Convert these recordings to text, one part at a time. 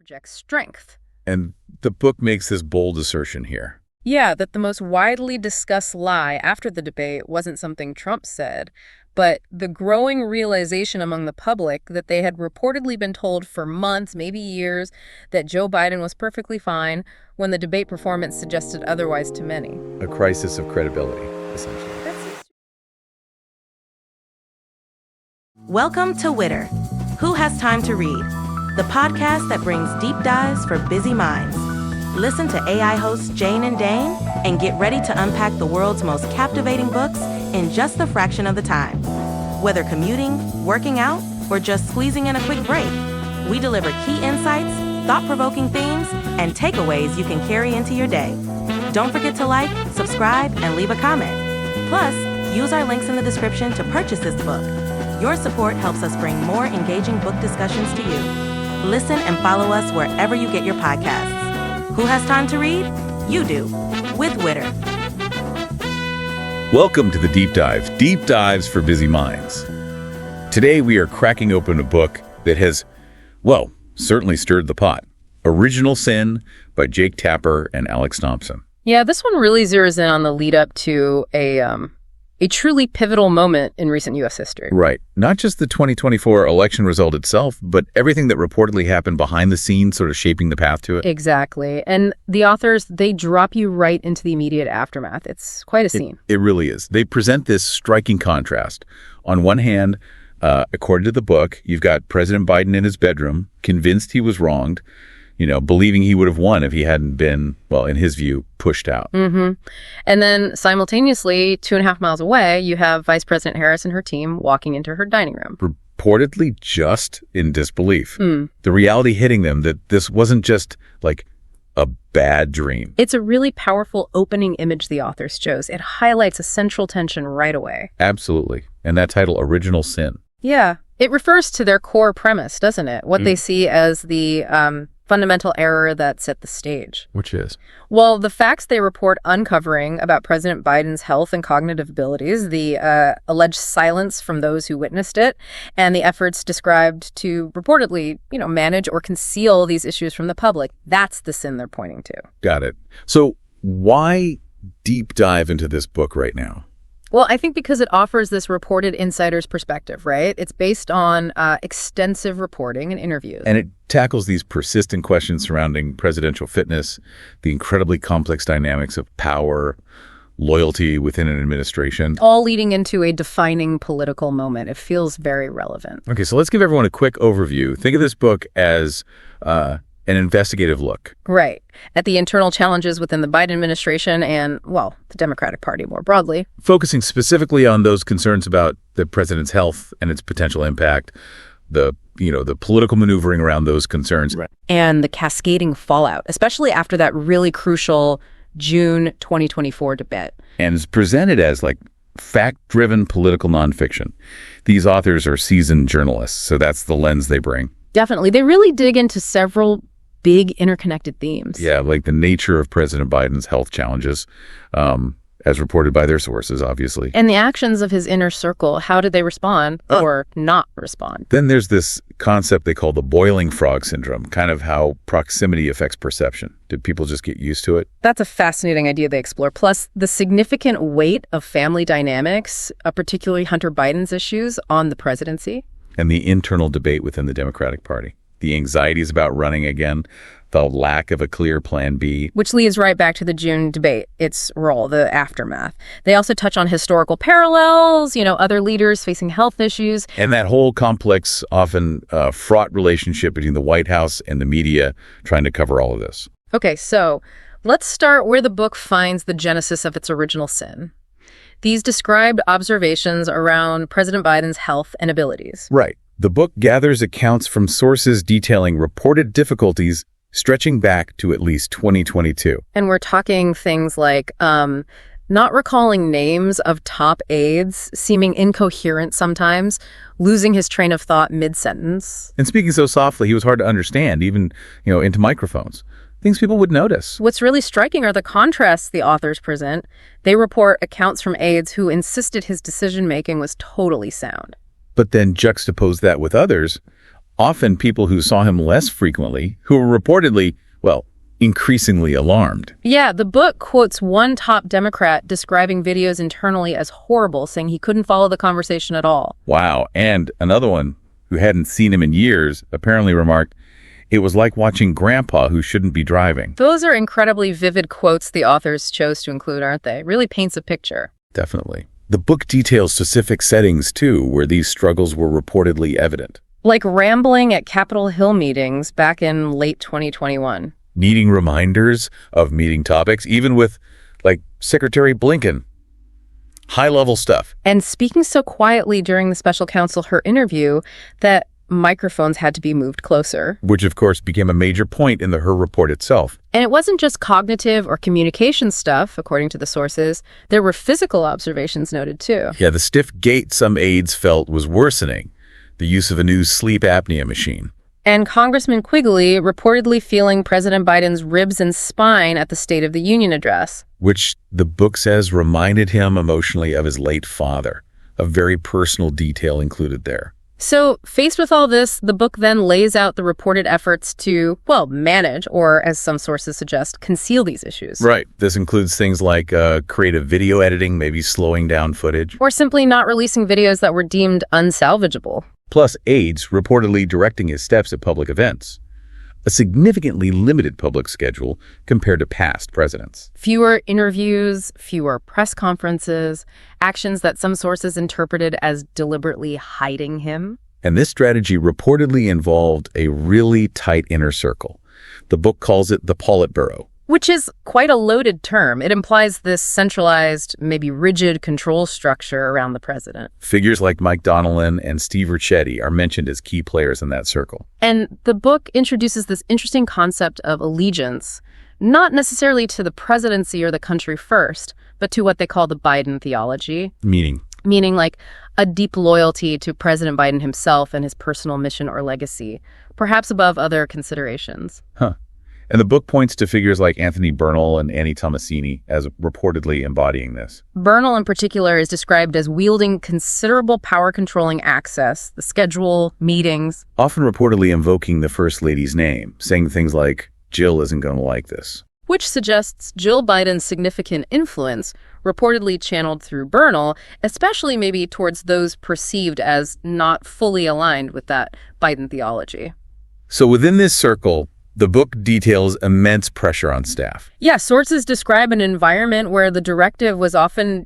projects strength. And the book makes this bold assertion here. Yeah, that the most widely discussed lie after the debate wasn't something Trump said, but the growing realization among the public that they had reportedly been told for months, maybe years, that Joe Biden was perfectly fine when the debate performance suggested otherwise to many. A crisis of credibility, essentially. Welcome to Witter. Who Has Time to Read? The podcast that brings deep dives for busy minds. Listen to AI hosts Jane and Dane and get ready to unpack the world's most captivating books in just a fraction of the time. Whether commuting, working out, or just squeezing in a quick break, we deliver key insights, thought-provoking themes, and takeaways you can carry into your day. Don't forget to like, subscribe, and leave a comment. Plus, use our links in the description to purchase this book. Your support helps us bring more engaging book discussions to you. Listen and follow us wherever you get your podcasts. Who has time to read? You do, with Witter. Welcome to the Deep Dive, Deep Dives for Busy Minds. Today we are cracking open a book that has, well, certainly stirred the pot. Original Sin by Jake Tapper and Alex Thompson. Yeah, this one really zeroes in on the lead up to a truly pivotal moment in recent U.S. history. Right. Not just the 2024 election result itself, but everything that reportedly happened behind the scenes, sort of shaping the path to it. Exactly. And the authors, they drop you right into the immediate aftermath. It's quite a scene. It really is. They present this striking contrast. On one hand, according to the book, you've got President Biden in his bedroom, convinced he was wronged, believing he would have won if he hadn't been, well, in his view, pushed out. Mm-hmm. And then simultaneously, 2.5 miles away, you have Vice President Harris and her team walking into her dining room. Reportedly just in disbelief. The reality hitting them that this wasn't just like a bad dream. It's a really powerful opening image the authors chose. It highlights a central tension right away. Absolutely. And that title, Original Sin. Yeah. It refers to their core premise, doesn't it? What they see as the fundamental error that set the stage. Which is? Well, the facts they report uncovering about President Biden's health and cognitive abilities, the alleged silence from those who witnessed it, and the efforts described to reportedly, manage or conceal these issues from the public. That's the sin they're pointing to. Got it. So why deep dive into this book right now? Well, I think because it offers this reported insider's perspective, right? It's based on extensive reporting and interviews. And it tackles these persistent questions surrounding presidential fitness, the incredibly complex dynamics of power, loyalty within an administration. All leading into a defining political moment. It feels very relevant. Okay, so let's give everyone a quick overview. Think of this book as an investigative look. Right. At the internal challenges within the Biden administration and, well, the Democratic Party more broadly. Focusing specifically on those concerns about the president's health and its potential impact, the political maneuvering around those concerns. Right. And the cascading fallout, especially after that really crucial June 2024 debate. And it's presented as like fact-driven political nonfiction. These authors are seasoned journalists, so that's the lens they bring. Definitely. They really dig into several big interconnected themes. Yeah, like the nature of President Biden's health challenges, as reported by their sources, obviously. And the actions of his inner circle. How did they respond or not respond? Then there's this concept they call the boiling frog syndrome, kind of how proximity affects perception. Did people just get used to it? That's a fascinating idea they explore. Plus, the significant weight of family dynamics, particularly Hunter Biden's issues on the presidency. And the internal debate within the Democratic Party. The anxieties about running again, the lack of a clear plan B. Which leads right back to the June debate, its role, the aftermath. They also touch on historical parallels, other leaders facing health issues. And that whole complex, often fraught relationship between the White House and the media trying to cover all of this. Okay, so let's start where the book finds the genesis of its original sin. These described observations around President Biden's health and abilities. Right. The book gathers accounts from sources detailing reported difficulties stretching back to at least 2022. And we're talking things like not recalling names of top aides, seeming incoherent sometimes, losing his train of thought mid-sentence. And speaking so softly, he was hard to understand, even, into microphones. Things people would notice. What's really striking are the contrasts the authors present. They report accounts from aides who insisted his decision-making was totally sound. But then juxtapose that with others, often people who saw him less frequently, who were reportedly, well, increasingly alarmed. Yeah, the book quotes one top Democrat describing videos internally as horrible, saying he couldn't follow the conversation at all. Wow. And another one, who hadn't seen him in years, apparently remarked, "It was like watching Grandpa who shouldn't be driving." Those are incredibly vivid quotes the authors chose to include, aren't they? Really paints a picture. Definitely. The book details specific settings, too, where these struggles were reportedly evident. Like rambling at Capitol Hill meetings back in late 2021. Needing reminders of meeting topics, even with, like, Secretary Blinken. High-level stuff. And speaking so quietly during the special counsel her interview that microphones had to be moved closer. Which, of course, became a major point in her report itself. And it wasn't just cognitive or communication stuff, according to the sources. There were physical observations noted, too. Yeah, the stiff gait some aides felt was worsening. The use of a new sleep apnea machine. And Congressman Quigley reportedly feeling President Biden's ribs and spine at the State of the Union address. Which the book says reminded him emotionally of his late father. A very personal detail included there. So, faced with all this, the book then lays out the reported efforts to, well, manage, or as some sources suggest, conceal these issues. Right. This includes things like creative video editing, maybe slowing down footage. Or simply not releasing videos that were deemed unsalvageable. Plus aides reportedly directing his steps at public events. A significantly limited public schedule compared to past presidents. Fewer interviews, fewer press conferences, actions that some sources interpreted as deliberately hiding him. And this strategy reportedly involved a really tight inner circle. The book calls it the Politburo. Which is quite a loaded term. It implies this centralized, maybe rigid control structure around the president. Figures like Mike Donnellan and Steve Ricchetti are mentioned as key players in that circle. And the book introduces this interesting concept of allegiance, not necessarily to the presidency or the country first, but to what they call the Biden theology. Meaning like a deep loyalty to President Biden himself and his personal mission or legacy, perhaps above other considerations. And the book points to figures like Anthony Bernal and Annie Tomasini as reportedly embodying this. Bernal, in particular, is described as wielding considerable power-controlling access, the schedule, meetings. Often reportedly invoking the First Lady's name, saying things like, "Jill isn't going to like this." Which suggests Jill Biden's significant influence, reportedly channeled through Bernal, especially maybe towards those perceived as not fully aligned with that Biden theology. So within this circle, the book details immense pressure on staff. Yeah, sources describe an environment where the directive was often,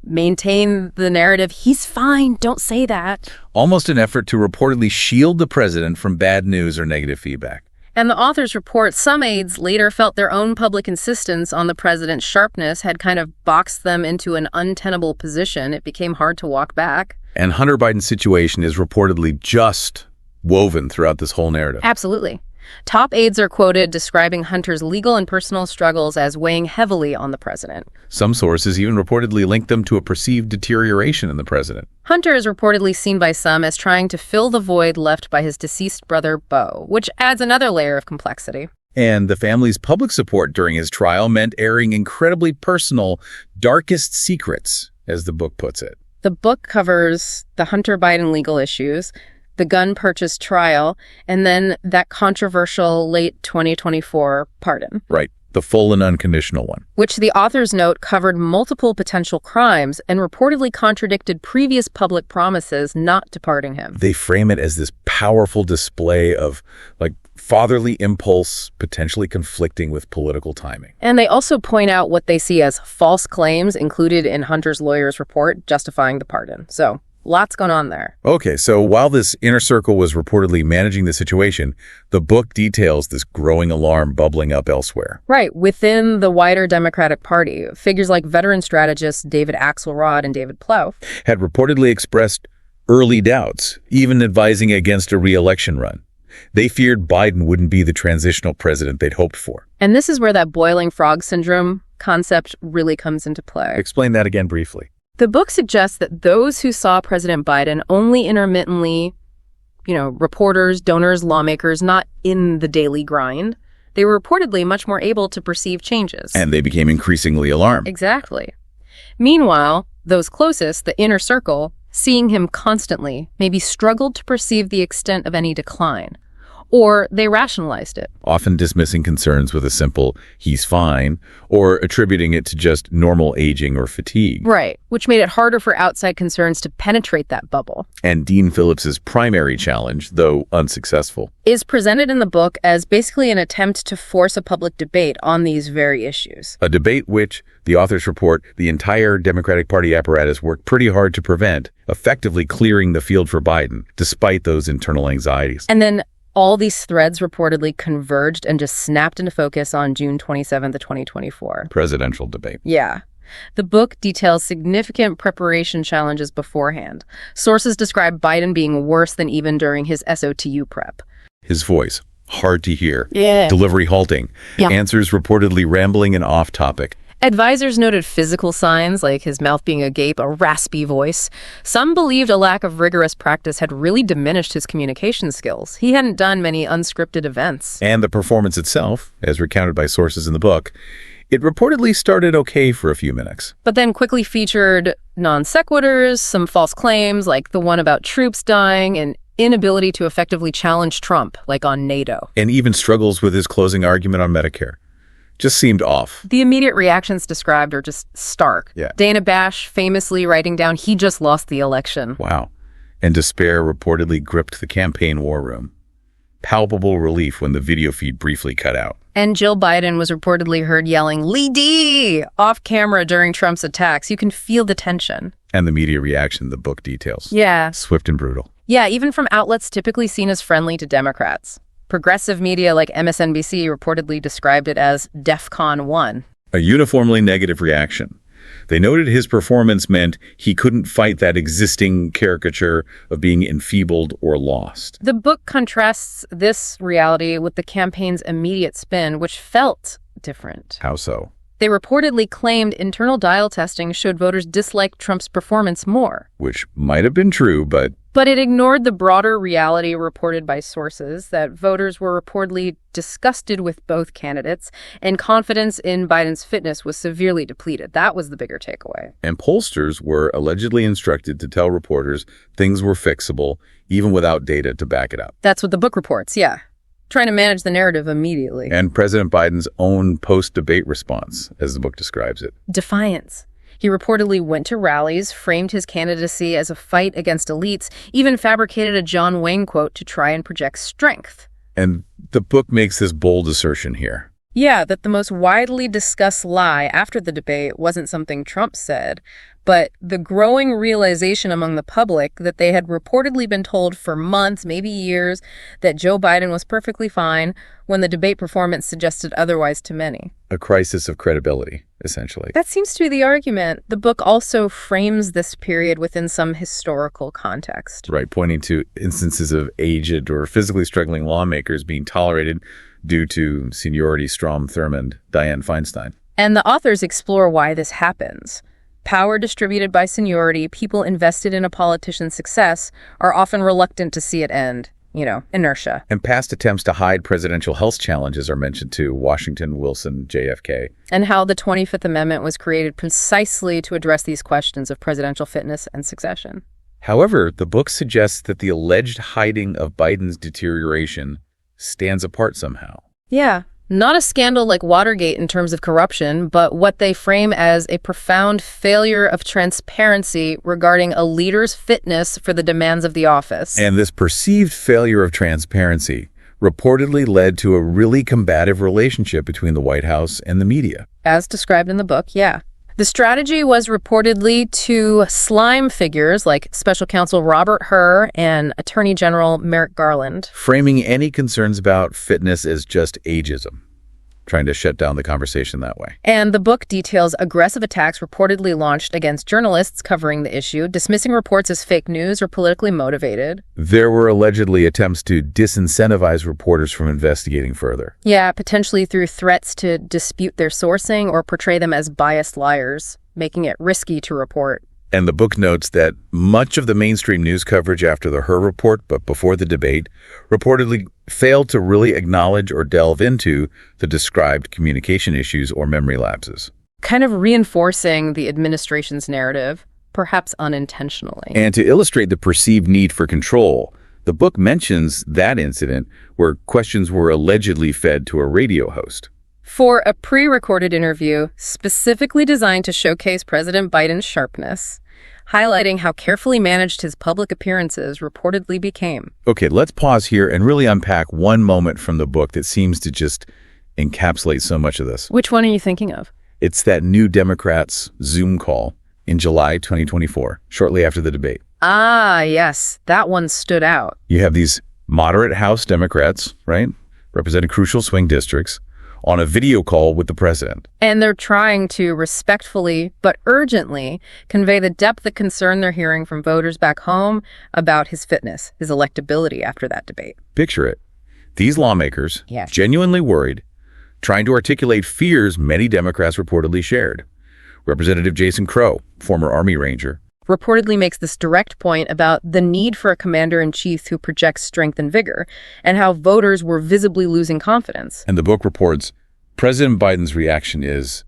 maintain the narrative, he's fine, don't say that. Almost an effort to reportedly shield the president from bad news or negative feedback. And the authors report some aides later felt their own public insistence on the president's sharpness had kind of boxed them into an untenable position. It became hard to walk back. And Hunter Biden's situation is reportedly just woven throughout this whole narrative. Absolutely. Top aides are quoted describing Hunter's legal and personal struggles as weighing heavily on the president. Some sources even reportedly linked them to a perceived deterioration in the president. Hunter is reportedly seen by some as trying to fill the void left by his deceased brother, Beau, which adds another layer of complexity. And the family's public support during his trial meant airing incredibly personal, darkest secrets, as the book puts it. The book covers the Hunter Biden legal issues, the gun purchase trial, and then that controversial late 2024 pardon. Right, the full and unconditional one. Which the authors note covered multiple potential crimes and reportedly contradicted previous public promises not to pardon him. They frame it as this powerful display of, fatherly impulse potentially conflicting with political timing. And they also point out what they see as false claims included in Hunter's lawyer's report justifying the pardon. So, lots going on there. Okay, so while this inner circle was reportedly managing the situation, the book details this growing alarm bubbling up elsewhere. Right, within the wider Democratic Party, figures like veteran strategists David Axelrod and David Plouffe had reportedly expressed early doubts, even advising against a re-election run. They feared Biden wouldn't be the transitional president they'd hoped for. And this is where that boiling frog syndrome concept really comes into play. Explain that again briefly. The book suggests that those who saw President Biden only intermittently, reporters, donors, lawmakers, not in the daily grind, they were reportedly much more able to perceive changes. And they became increasingly alarmed. Exactly. Meanwhile, those closest, the inner circle, seeing him constantly, maybe struggled to perceive the extent of any decline. Or they rationalized it. Often dismissing concerns with a simple, he's fine, or attributing it to just normal aging or fatigue. Right, which made it harder for outside concerns to penetrate that bubble. And Dean Phillips's primary challenge, though unsuccessful, is presented in the book as basically an attempt to force a public debate on these very issues. A debate which, the authors report, the entire Democratic Party apparatus worked pretty hard to prevent, effectively clearing the field for Biden, despite those internal anxieties. And then all these threads reportedly converged and just snapped into focus on June 27th of 2024. Presidential debate. Yeah. The book details significant preparation challenges beforehand. Sources describe Biden being worse than even during his SOTU prep. His voice, hard to hear. Yeah. Delivery halting. Yeah. Answers reportedly rambling and off-topic. Advisors noted physical signs like his mouth being agape, a raspy voice. Some believed a lack of rigorous practice had really diminished his communication skills. He hadn't done many unscripted events. And the performance itself, as recounted by sources in the book, it reportedly started okay for a few minutes. But then quickly featured non sequiturs, some false claims like the one about troops dying, and inability to effectively challenge Trump, like on NATO. And even struggles with his closing argument on Medicare. Just seemed off. The immediate reactions described are just stark. Yeah. Dana Bash famously writing down he just lost the election. Wow. And despair reportedly gripped the campaign war room. Palpable relief when the video feed briefly cut out. And Jill Biden was reportedly heard yelling, "Lee D!" off camera during Trump's attacks. You can feel the tension. And the media reaction the book details. Yeah. Swift and brutal. Yeah, even from outlets typically seen as friendly to Democrats. Progressive media like MSNBC reportedly described it as DEFCON 1. A uniformly negative reaction. They noted his performance meant he couldn't fight that existing caricature of being enfeebled or lost. The book contrasts this reality with the campaign's immediate spin, which felt different. How so? They reportedly claimed internal dial testing showed voters disliked Trump's performance more. Which might have been true, but it ignored the broader reality reported by sources that voters were reportedly disgusted with both candidates, and confidence in Biden's fitness was severely depleted. That was the bigger takeaway. And pollsters were allegedly instructed to tell reporters things were fixable, even without data to back it up. That's what the book reports, yeah. Trying to manage the narrative immediately. And President Biden's own post-debate response, as the book describes it. Defiance. He reportedly went to rallies, framed his candidacy as a fight against elites, even fabricated a John Wayne quote to try and project strength. And the book makes this bold assertion here. Yeah, that the most widely discussed lie after the debate wasn't something Trump said, but the growing realization among the public that they had reportedly been told for months, maybe years, that Joe Biden was perfectly fine when the debate performance suggested otherwise to many. A crisis of credibility, essentially. That seems to be the argument. The book also frames this period within some historical context. Right, pointing to instances of aged or physically struggling lawmakers being tolerated due to seniority, Strom Thurmond, Dianne Feinstein. And the authors explore why this happens. Power distributed by seniority, people invested in a politician's success, are often reluctant to see it end. Inertia. And past attempts to hide presidential health challenges are mentioned too: Washington, Wilson, JFK. And how the 25th Amendment was created precisely to address these questions of presidential fitness and succession. However, the book suggests that the alleged hiding of Biden's deterioration stands apart somehow. Yeah. Not a scandal like Watergate in terms of corruption, but what they frame as a profound failure of transparency regarding a leader's fitness for the demands of the office. And this perceived failure of transparency reportedly led to a really combative relationship between the White House and the media. As described in the book, yeah. The strategy was reportedly to slime figures like Special Counsel Robert Hur and Attorney General Merrick Garland, framing any concerns about fitness as just ageism, trying to shut down the conversation that way. And the book details aggressive attacks reportedly launched against journalists covering the issue, dismissing reports as fake news or politically motivated. There were allegedly attempts to disincentivize reporters from investigating further. Yeah, potentially through threats to dispute their sourcing or portray them as biased liars, making it risky to report. And the book notes that much of the mainstream news coverage after the Hur report, but before the debate, reportedly failed to really acknowledge or delve into the described communication issues or memory lapses. Kind of reinforcing the administration's narrative. perhaps unintentionally. And to illustrate the perceived need for control, the book mentions that incident where questions were allegedly fed to a radio host. For a pre-recorded interview specifically designed to showcase President Biden's sharpness, highlighting how carefully managed his public appearances reportedly became. Okay, let's pause here and really unpack one moment from the book that seems to just encapsulate so much of this. Which one are you thinking of? It's that New Democrats Zoom call in July 2024, shortly after the debate. Ah, yes, that one stood out. You have these moderate House Democrats, right, representing crucial swing districts, on a video call with the president. And they're trying to respectfully but urgently convey the depth of concern they're hearing from voters back home about his fitness, his electability after that debate. Picture it. These lawmakers, Yes. genuinely worried, trying to articulate fears many Democrats reportedly shared. Representative Jason Crow, former Army Ranger, Reportedly makes this direct point about the need for a commander-in-chief who projects strength and vigor, and how voters were visibly losing confidence. and the book reports President Biden's reaction is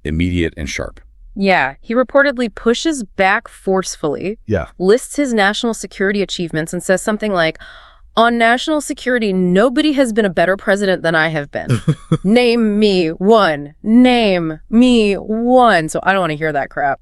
immediate and sharp. Yeah, he reportedly pushes back forcefully, Yeah. lists his national security achievements, and says something like, "On national security, nobody has been a better president than I have been. Name me one. Name me one." So I don't want to hear that crap.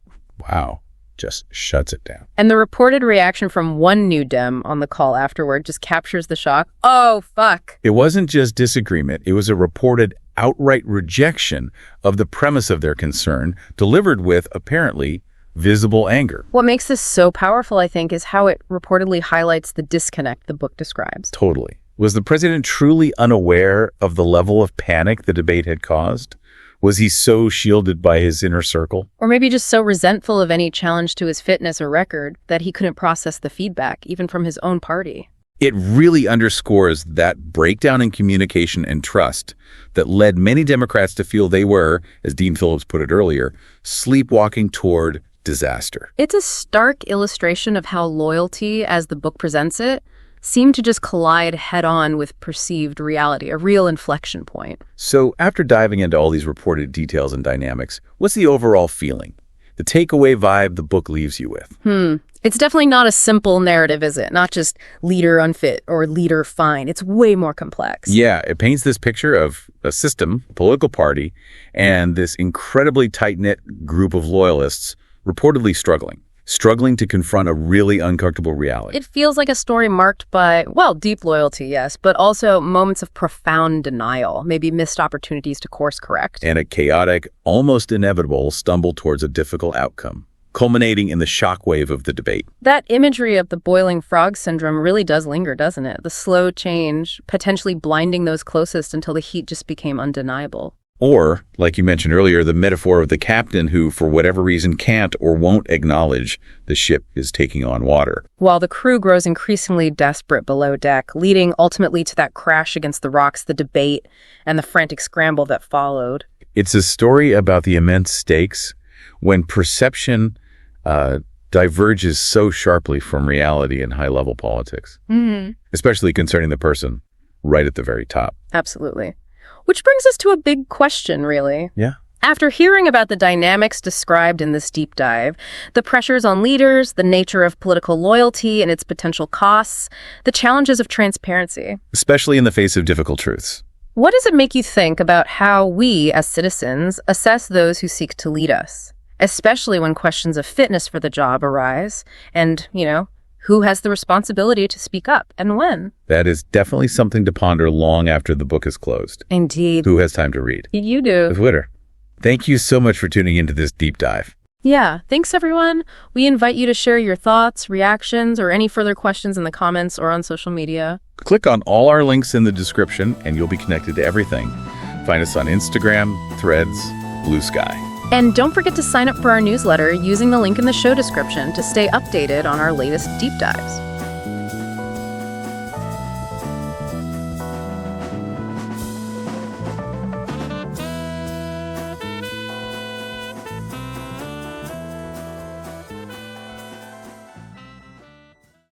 Wow. Just shuts it down. And the reported reaction from one new Dem on the call afterward just captures the shock. Oh, fuck. It wasn't just disagreement. It was a reported outright rejection of the premise of their concern, delivered with, apparently, visible anger. What makes this so powerful, I think, is how it reportedly highlights the disconnect the book describes. Totally. Was the president truly unaware of the level of panic the debate had caused? Was he so shielded by his inner circle? Or maybe just so resentful of any challenge to his fitness or record that he couldn't process the feedback, even from his own party. It really underscores that breakdown in communication and trust that led many Democrats to feel they were, as Dean Phillips put it earlier, sleepwalking toward disaster. It's a stark illustration of how loyalty, as the book presents it, seemed to just collide head-on with perceived reality, a real inflection point. So after diving into all these reported details and dynamics, what's the overall feeling? The takeaway vibe the book leaves you with? It's definitely not a simple narrative, is it? Not just leader unfit or leader fine. It's way more complex. Yeah, it paints this picture of a system, a political party, and this incredibly tight-knit group of loyalists reportedly struggling to confront a really uncomfortable reality. It feels like a story marked by, well, deep loyalty, yes, but also moments of profound denial, maybe missed opportunities to course correct. And a chaotic, almost inevitable stumble towards a difficult outcome, culminating in the shockwave of the debate. That imagery of the boiling frog syndrome really does linger, doesn't it? The slow change, potentially blinding those closest until the heat just became undeniable. Or, like you mentioned earlier, the metaphor of the captain who, for whatever reason, can't or won't acknowledge the ship is taking on water. While the crew grows increasingly desperate below deck, leading ultimately to that crash against the rocks, the debate, and the frantic scramble that followed. It's a story about the immense stakes when perception diverges so sharply from reality in high-level politics, especially concerning the person right at the very top. Absolutely. Which brings us to a big question, really. Yeah. After hearing about the dynamics described in this deep dive, the pressures on leaders, the nature of political loyalty and its potential costs, the challenges of transparency, Especially in the face of difficult truths. what does it make you think about how we, as citizens, assess those who seek to lead us? Especially when questions of fitness for the job arise and, who has the responsibility to speak up and when? That is definitely something to ponder long after the book is closed. Indeed. Who has time to read? You do. With Witter. Thank you so much for tuning into this deep dive. Yeah, thanks everyone. We invite you to share your thoughts, reactions, or any further questions in the comments or on social media. Click on all our links in the description and you'll be connected to everything. Find us on Instagram, Threads, Blue Sky. And don't forget to sign up for our newsletter using the link in the show description to stay updated on our latest deep dives.